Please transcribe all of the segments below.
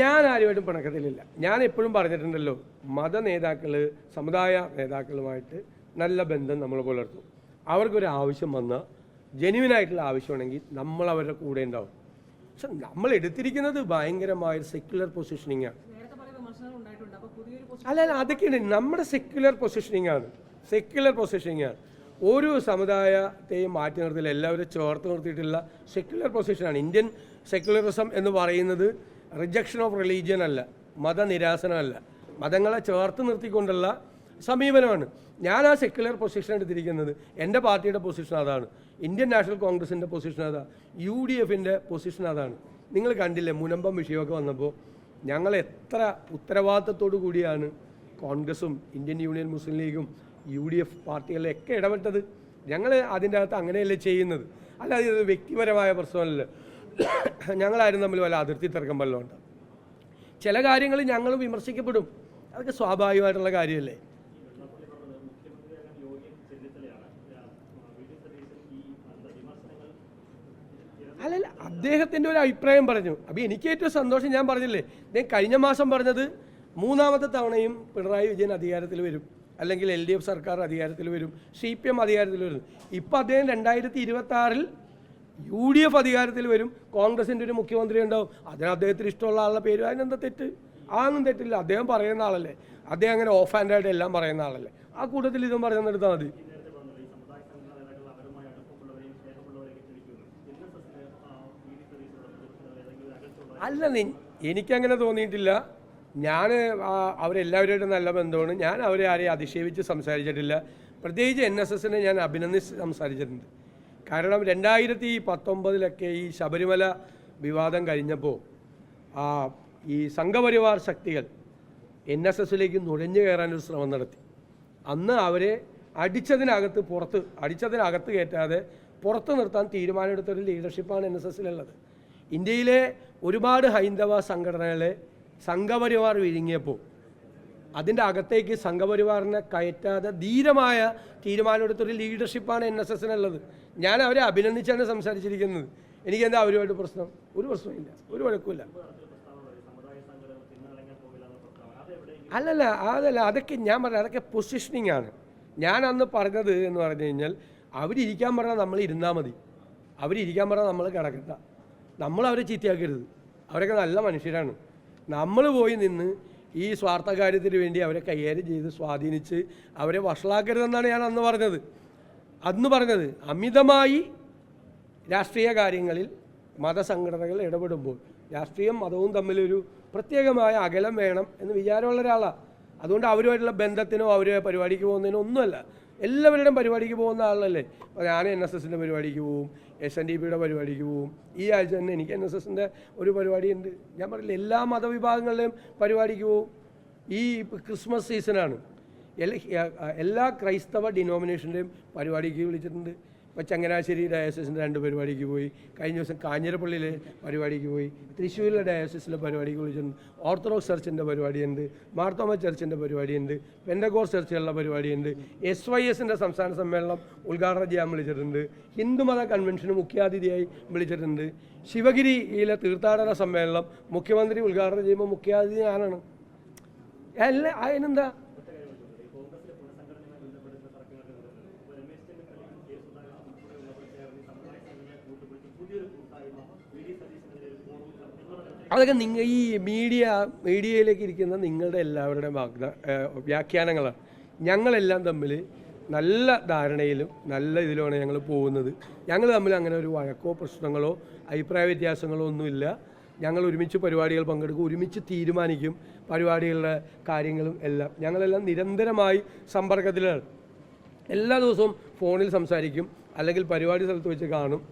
ഞാൻ ആരുമായിട്ടും പിണക്കത്തിലില്ല. ഞാൻ എപ്പോഴും പറഞ്ഞിട്ടുണ്ടല്ലോ, മത നേതാക്കൾ സമുദായ നേതാക്കളുമായിട്ട് നല്ല ബന്ധം നമ്മൾ പുലർത്തും. അവർക്കൊരു ആവശ്യം വന്നാൽ, ജെന്യുവിനായിട്ടുള്ള ആവശ്യമാണെങ്കിൽ നമ്മൾ അവരുടെ കൂടെ ഉണ്ടാവും. പക്ഷെ നമ്മൾ എടുത്തിരിക്കുന്നത് ഭയങ്കരമായ സെക്യുലർ പൊസിഷനിങ് ആണ്. അല്ല, അതൊക്കെയാണ് നമ്മുടെ സെക്യുലർ പൊസിഷനിങ് ആണ്. ഒരു സമുദായത്തെയും മാറ്റി നിർത്തില്ല, എല്ലാവരും ചേർത്ത് നിർത്തിയിട്ടുള്ള സെക്യുലർ പൊസിഷനാണ്. ഇന്ത്യൻ സെക്യുലറിസം എന്ന് പറയുന്നത് റിജക്ഷൻ ഓഫ് റിലീജിയൻ അല്ല, മതനിരാസനമല്ല, മതങ്ങളെ ചേർത്ത് നിർത്തിക്കൊണ്ടുള്ള സമീപനമാണ്. ഞാൻ ആ സെക്യുലർ പൊസിഷൻ എടുത്തിരിക്കുന്നത്. എൻ്റെ പാർട്ടിയുടെ പൊസിഷൻ അതാണ്, ഇന്ത്യൻ നാഷണൽ കോൺഗ്രസിൻ്റെ പൊസിഷൻ അതാണ്, UDFൻ്റെ പൊസിഷൻ അതാണ്. നിങ്ങൾ കണ്ടില്ലേ മുനമ്പം വിഷയമൊക്കെ വന്നപ്പോൾ ഞങ്ങൾ എത്ര ഉത്തരവാദിത്തത്തോടു കൂടിയാണ് കോൺഗ്രസും ഇന്ത്യൻ യൂണിയൻ മുസ്ലിം ലീഗും UDF പാർട്ടികളിലൊക്കെ ഇടപെട്ടത്. ഞങ്ങൾ അതിൻ്റെ അകത്ത് അങ്ങനെയല്ലേ ചെയ്യുന്നത്, അല്ലാതെ ഇത് വ്യക്തിപരമായ പ്രശ്നമല്ലല്ലോ. ഞങ്ങളാരും തമ്മിൽ വല്ല അതിർത്തി തർക്കം വല്ലതും ഉണ്ട്. ചില കാര്യങ്ങൾ ഞങ്ങൾ വിമർശിക്കപ്പെടും, അതൊക്കെ സ്വാഭാവികമായിട്ടുള്ള കാര്യമല്ലേ. അല്ലല്ല, അദ്ദേഹത്തിൻ്റെ ഒരു അഭിപ്രായം പറഞ്ഞു. അപ്പോൾ എനിക്ക് ഏറ്റവും സന്തോഷം, ഞാൻ പറഞ്ഞില്ലേ, ഞാൻ കഴിഞ്ഞ മാസം പറഞ്ഞത് 3ാമത്തെ തവണയും പിണറായി വിജയൻ അധികാരത്തിൽ വരും, അല്ലെങ്കിൽ LDF സർക്കാർ അധികാരത്തിൽ വരും, CPM അധികാരത്തിൽ വരും. ഇപ്പോൾ അദ്ദേഹം 2026-ൽ UDF അധികാരത്തിൽ വരും, കോൺഗ്രസിൻ്റെ ഒരു മുഖ്യമന്ത്രി ഉണ്ടാവും. അതിന് അദ്ദേഹത്തിന് ഇഷ്ടമുള്ള ആളുടെ പേര്, അതിനെന്താ തെറ്റ്? അതൊന്നും തെറ്റില്ല. അദ്ദേഹം പറയുന്ന ആളല്ലേ, അദ്ദേഹം അങ്ങനെ ഓഫ് ഹാൻഡായിട്ട് എല്ലാം പറയുന്ന ആളല്ലേ. ആ കൂട്ടത്തിൽ ഇതും പറഞ്ഞെടുത്താൽ മതി. അല്ല, എനിക്കങ്ങനെ തോന്നിയിട്ടില്ല. ഞാൻ അവരെല്ലാവരുമായിട്ട് നല്ല ബന്ധമാണ്. ഞാൻ അവരെ ആരെയും അധിക്ഷേപിച്ച് സംസാരിച്ചിട്ടില്ല. പ്രത്യേകിച്ച് NSSനെ ഞാൻ അഭിനന്ദിച്ച് സംസാരിച്ചിട്ടുണ്ട്. കാരണം 2019-ലൊക്കെ ഈ ശബരിമല വിവാദം കഴിഞ്ഞപ്പോൾ ഈ സംഘപരിവാർ ശക്തികൾ NSSലേക്ക് നുഴഞ്ഞു കയറാനൊരു ശ്രമം നടത്തി. അന്ന് അവരെ അടിച്ചതിനകത്ത് കയറ്റാതെ പുറത്ത് നിർത്താൻ തീരുമാനമെടുത്തൊരു ലീഡർഷിപ്പാണ് NSSലുള്ളത്. ഇന്ത്യയിലെ ഒരുപാട് ഹൈന്ദവ സംഘടനകളെ സംഘപരിവാർ വിഴുങ്ങിയപ്പോൾ അതിൻ്റെ അകത്തേക്ക് സംഘപരിവാറിനെ കയറ്റാതെ ധീരമായ തീരുമാനമെടുത്തൊരു ലീഡർഷിപ്പാണ് NSSനുള്ളത്. ഞാൻ അവരെ അഭിനന്ദിച്ചാണ് സംസാരിച്ചിരിക്കുന്നത്. എനിക്കെന്താ അവരുമായിട്ട് പ്രശ്നം? ഒരു പ്രശ്നമില്ല, ഒരു വഴക്കുമില്ല. അതല്ല, അതൊക്കെ ഞാൻ പറഞ്ഞത് അതൊക്കെ പൊസിഷനിങ് ആണ്. ഞാൻ അന്ന് പറഞ്ഞത് എന്ന് പറഞ്ഞു കഴിഞ്ഞാൽ, അവരിയ്ക്കാൻ പറഞ്ഞാൽ നമ്മൾ ഇരുന്നാൽ മതി, അവരിയ്ക്കാൻ പറഞ്ഞാൽ നമ്മൾ കിടക്കണ്ട, നമ്മൾ അവരെ ചീത്തയാക്കരുത്. അവരൊക്കെ നല്ല മനുഷ്യരാണ്. നമ്മൾ പോയി നിന്ന് ഈ സ്വാർത്ഥ കാര്യത്തിന് വേണ്ടി അവരെ കൈകാര്യം ചെയ്ത് സ്വാധീനിച്ച് അവരെ വഷളാക്കരുതെന്നാണ് ഞാൻ അന്ന് പറഞ്ഞത്. അമിതമായി രാഷ്ട്രീയ കാര്യങ്ങളിൽ മതസംഘടനകൾ ഇടപെടുമ്പോൾ രാഷ്ട്രീയം മതവും തമ്മിലൊരു പ്രത്യേകമായ അകലം വേണം എന്ന് വിചാരമുള്ള ഒരാളാണ്. അതുകൊണ്ട് അവരുമായിട്ടുള്ള ബന്ധത്തിനോ അവരെ പരിപാടിക്ക് പോകുന്നതിനോ ഒന്നുമല്ല. എല്ലാവരുടെയും പരിപാടിക്ക് പോകുന്ന ആളല്ലേ. ഞാൻ NSSൻ്റെ പരിപാടിക്ക് പോവും, SNDPയുടെ പരിപാടിക്ക് പോവും. ഈ ആഴ്ച തന്നെ എനിക്ക് NSSൻ്റെ ഒരു പരിപാടിയുണ്ട്. ഞാൻ പറഞ്ഞില്ല, എല്ലാ മതവിഭാഗങ്ങളുടെയും പരിപാടിക്ക് പോവും. ഈ ക്രിസ്മസ് സീസണാണ്, എല്ലാ ക്രൈസ്തവ ഡിനോമിനേഷൻ്റെയും പരിപാടിക്ക് വിളിച്ചിട്ടുണ്ട്. ഇപ്പോൾ ചങ്ങനാശ്ശേരി ഡയോസിസിൻ്റെ 2 പരിപാടിക്ക് പോയി, കഴിഞ്ഞ ദിവസം കാഞ്ഞിരപ്പള്ളിയിലെ പരിപാടിക്ക് പോയി, തൃശ്ശൂരിലെ ഡയോസിസിലെ പരിപാടിക്ക് വിളിച്ചിട്ടുണ്ട്. ഓർത്തഡോക്സ് ചർച്ചിൻ്റെ പരിപാടിയുണ്ട്, മാർത്തോമ ചർച്ചിൻ്റെ പരിപാടിയുണ്ട്, പെന്തക്കോസ്റ്റ് ചർച്ചുകളുടെ പരിപാടിയുണ്ട്, SYSൻ്റെ സംസ്ഥാന സമ്മേളനം ഉദ്ഘാടനം ചെയ്യാൻ വിളിച്ചിട്ടുണ്ട്, ഹിന്ദുമത കൺവെൻഷന് മുഖ്യാതിഥിയായി വിളിച്ചിട്ടുണ്ട്, ശിവഗിരിയിലെ തീർത്ഥാടന സമ്മേളനം മുഖ്യമന്ത്രി ഉദ്ഘാടനം ചെയ്യുമ്പോൾ മുഖ്യാതിഥി ഞാനാണ്. അതിനെന്താ? അതൊക്കെ ഈ മീഡിയയിലേക്ക് ഇരിക്കുന്ന നിങ്ങളുടെ എല്ലാവരുടെയും വ്യാഖ്യാനങ്ങളാണ്. ഞങ്ങളെല്ലാം തമ്മിൽ നല്ല ധാരണയിലും നല്ല ഇതിലുമാണ് ഞങ്ങൾ പോകുന്നത്. ഞങ്ങൾ തമ്മിൽ അങ്ങനെ ഒരു വഴക്കോ പ്രശ്നങ്ങളോ അഭിപ്രായ വ്യത്യാസങ്ങളോ ഒന്നുമില്ല. ഞങ്ങൾ ഒരുമിച്ച് പരിപാടികൾ പങ്കെടുക്കും, ഒരുമിച്ച് തീരുമാനിക്കും പരിപാടികളുടെ കാര്യങ്ങളും എല്ലാം. ഞങ്ങളെല്ലാം നിരന്തരമായി സമ്പർക്കത്തിലാണ്. എല്ലാ ദിവസവും ഫോണിൽ സംസാരിക്കും, അല്ലെങ്കിൽ പരിപാടി സ്ഥലത്ത് വെച്ച് കാണും.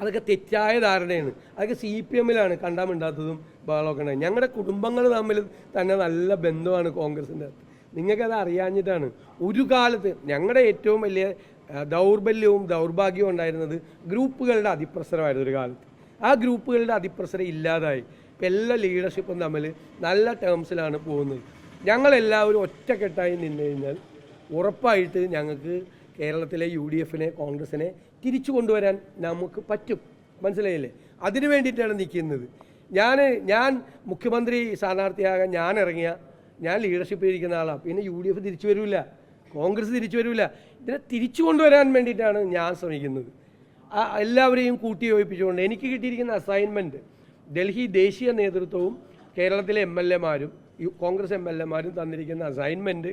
അതൊക്കെ തെറ്റായ ധാരണയാണ്. അതൊക്കെ CPMലാണ് കണ്ടാൽ മിണ്ടാത്തതും ബഹളമൊക്കെ ഉണ്ടായി. ഞങ്ങളുടെ കുടുംബങ്ങൾ തമ്മിൽ തന്നെ നല്ല ബന്ധമാണ് കോൺഗ്രസിൻ്റെ അകത്ത്. നിങ്ങൾക്കത് അറിയാഞ്ഞിട്ടാണ്. ഒരു കാലത്ത് ഞങ്ങളുടെ ഏറ്റവും വലിയ ദൗർഭാഗ്യവും ഉണ്ടായിരുന്നത് ഗ്രൂപ്പുകളുടെ അതിപ്രസരമായിരുന്നു ഒരു കാലത്ത്. ആ ഗ്രൂപ്പുകളുടെ അതിപ്രസരം ഇല്ലാതായി. ഇപ്പം എല്ലാ ലീഡർഷിപ്പും തമ്മിൽ നല്ല ടേംസിലാണ് പോകുന്നത്. ഞങ്ങളെല്ലാവരും ഒറ്റക്കെട്ടായി നിന്ന് കഴിഞ്ഞാൽ ഉറപ്പായിട്ട് ഞങ്ങൾക്ക് കേരളത്തിലെ UDFനെ കോൺഗ്രസിനെ തിരിച്ചു കൊണ്ടുവരാൻ നമുക്ക് പറ്റും. മനസ്സിലായില്ലേ? അതിനു വേണ്ടിയിട്ടാണ് നിൽക്കുന്നത്. ഞാൻ മുഖ്യമന്ത്രി സ്ഥാനാർത്ഥിയാകാൻ ഞാൻ ഇറങ്ങിയ ഞാൻ ലീഡർഷിപ്പിൽ ഇരിക്കുന്ന ആളാണ്. പിന്നെ UDF തിരിച്ചു വരില്ല, കോൺഗ്രസ് തിരിച്ചു വരില്ല. ഇതിനെ തിരിച്ചു കൊണ്ടുവരാൻ വേണ്ടിയിട്ടാണ് ഞാൻ ശ്രമിക്കുന്നത്. എല്ലാവരെയും കൂട്ടി യോജിപ്പിച്ചുകൊണ്ട് എനിക്ക് കിട്ടിയിരിക്കുന്ന അസൈൻമെൻറ്റ് ഡൽഹി ദേശീയ നേതൃത്വവും കേരളത്തിലെ MLA മാരും കോൺഗ്രസ് MLA മാരും തന്നിരിക്കുന്ന അസൈൻമെൻറ്റ്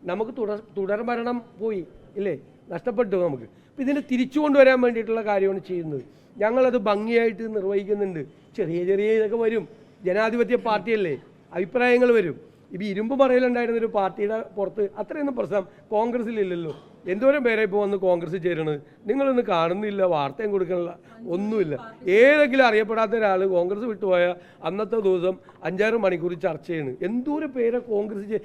നമുക്ക് തുടർഭരണം പോയി ഇല്ലേ, നഷ്ടപ്പെട്ടു നമുക്ക്. അപ്പോൾ ഇതിനെ തിരിച്ചു കൊണ്ടുവരാൻ വേണ്ടിയിട്ടുള്ള കാര്യമാണ് ചെയ്യുന്നത്. ഞങ്ങളത് ഭംഗിയായിട്ട് നിർവഹിക്കുന്നുണ്ട്. ചെറിയ ഇതൊക്കെ വരും, ജനാധിപത്യ പാർട്ടിയല്ലേ, അഭിപ്രായങ്ങൾ വരും. ഇപ്പോൾ ഇരുമ്പ് പറയലുണ്ടായിരുന്നൊരു പാർട്ടിയുടെ പുറത്ത് അത്രയൊന്നും പ്രശ്നം കോൺഗ്രസ്സിലില്ലല്ലോ. എന്തോരം പേരെ ഇപ്പോൾ വന്ന് കോൺഗ്രസ്സിൽ ചേരണത്, നിങ്ങളൊന്നും കാണുന്നില്ല, വാർത്തയും കൊടുക്കണില്ല, ഒന്നുമില്ല. ഏതെങ്കിലും അറിയപ്പെടാത്ത ഒരാൾ കോൺഗ്രസ് വിട്ടുപോയാൽ അന്നത്തെ ദിവസം 5-6 മണിക്കൂർ ചർച്ച ചെയ്യണം. എന്തോരം പേരെ കോൺഗ്രസ്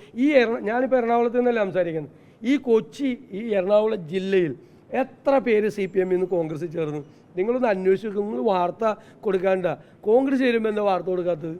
ഞാനിപ്പോൾ എറണാകുളത്ത് നിന്നല്ല സംസാരിക്കുന്നത്. ഈ കൊച്ചി, ഈ എറണാകുളം ജില്ലയിൽ എത്ര പേര് CPM നിന്ന് കോൺഗ്രസ് ചേർന്നു? നിങ്ങളൊന്ന് അന്വേഷിക്കും. നിങ്ങൾ വാർത്ത കൊടുക്കാണ്ട, കോൺഗ്രസ് ചേരുമ്പോൾ എന്താ വാർത്ത കൊടുക്കാത്തത്?